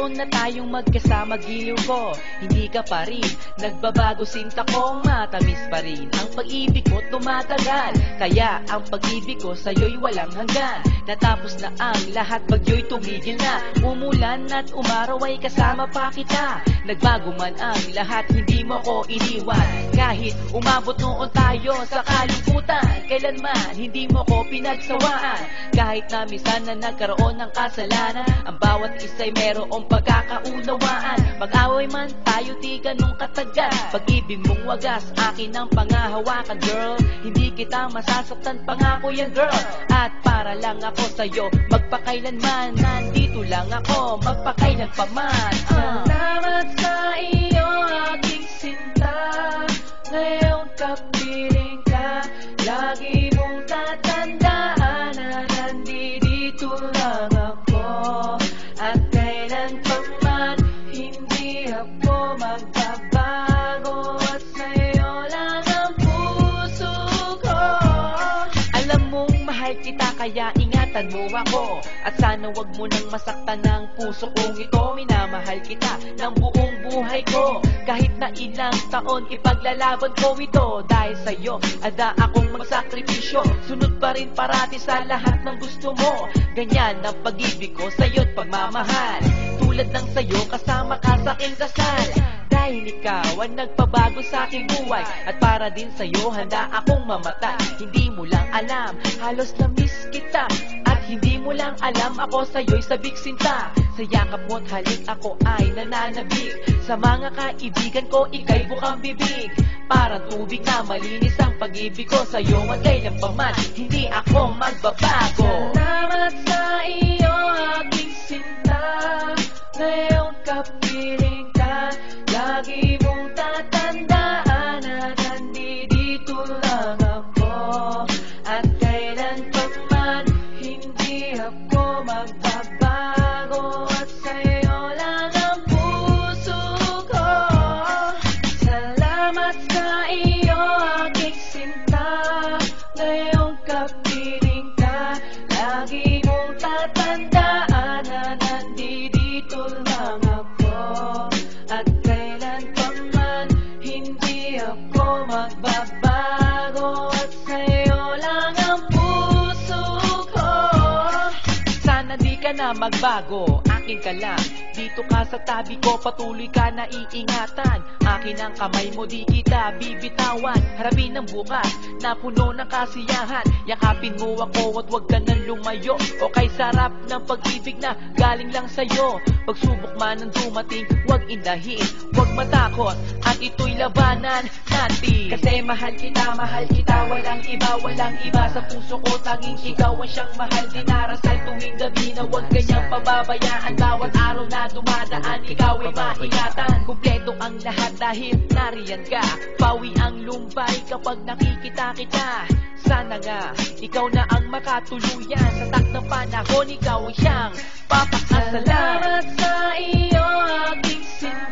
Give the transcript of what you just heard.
taon na tayong magkasama, giliw ko, hindi ka pa rin nagbabago, sinta kong matamis pa rin. Ang pag-ibig mo tumatagal, kaya ang pag-ibig ko sa'yo'y walang hanggan. Natapos na ang lahat, bagyo'y tumigil na. Umulan at umaraw ay kasama pa kita. Nagbago man ang lahat, hindi mo ko iniwan. Kahit umabot noon tayo sa kalimutan, kailanman hindi mo ko pinagsawaan. Kahit na minsan na nagkaroon ng kasalanan, ang bawat isa'y merong pagkakaunawaan. Mag-away man tayo di ganun katagal, pag-ibig mong wagas, akin ang pangahawakan, girl. Hindi kita masasaktan, pangako yan, girl. At para lang ako sa'yo, magpakailanman, nandito lang ako, magpakailan pa man. Salamat sa iyo, aking sinta. Ngayon kapiling ka, lagi mong tatandaan na nandito lang ako. At kailan pa man, hindi ako magbabago. At sa'yo lang ang puso ko. Alam mong mahal kita, kaya ingatan mo ako. At sana wag mo nang masaktan ng puso kong ito. Minamahal kita ng buong buhay ko. Kahit na ilang taon, ipaglalaban ko ito. Dahil sa'yo, ada akong magsakripisyo. Sunod pa rin parati sa lahat ng gusto mo. Ganyan ang pag-ibig ko sa'yo't pagmamahal. Tulad ng sa'yo, kasama ka sa aking kasal. Dahil ikaw ang nagpabago sa aking buhay. At para din sa'yo, handa akong mamatay. Hindi mo lang alam, halos na-miss kita. At hindi mo lang alam, ako sa'yo'y sabik sinta. Sa yakap mo't halik ako ay nananabik. Sa mga kaibigan ko, ika'y bukang bibig. Parang tubig na malinis ang pag-ibig ko sa'yo. At kailan pa man, hindi ako magbabago. Salamat sa iyo, aking sinta. Ngayon kapiling ka, lagi mong tatandaan na nandito lang ako. At kailan pa man, hindi ako magbabago. At sa'yo lang ang puso ko. Salamat sa iyo, aking sinta. Ngayong kapiling ka, lagi mong tatandaan na nandito lang ako. At kailan pa man, hindi ako magbabago. At sa'yo lang ang puso ko. Sana di ka na magbago, akin ka lang. Dito ka sa tabi ko, patuloy ka na iingatan. Akin ang kamay mo, di kita bibitawan. Harapin ang bukas na puno ng kasiyahan. Yakapin mo ako at huwag ka nang lumayo. O kay sarap ng pag-ibig na galing lang sa'yo. Pagsubok man ang dumating, huwag indahin, huwag matakot, at ito'y labanan natin. Kasi mahal kita, walang iba sa puso ko, tanging ikaw ang siyang mahal. Dinarasal tuwing gabi na huwag kanyang pababayaan. Bawat araw na dumadaan, ikaw ay maingatan. Kumpleto ang lahat dahil nariyan ka. Pawi ang lumbay kapag nakikita kita. Sana nga, ikaw na ang makatuluyan. Sa tak ng panahon, ikaw ang siyang papakasalan. Salamat sa iyo, aking sinta.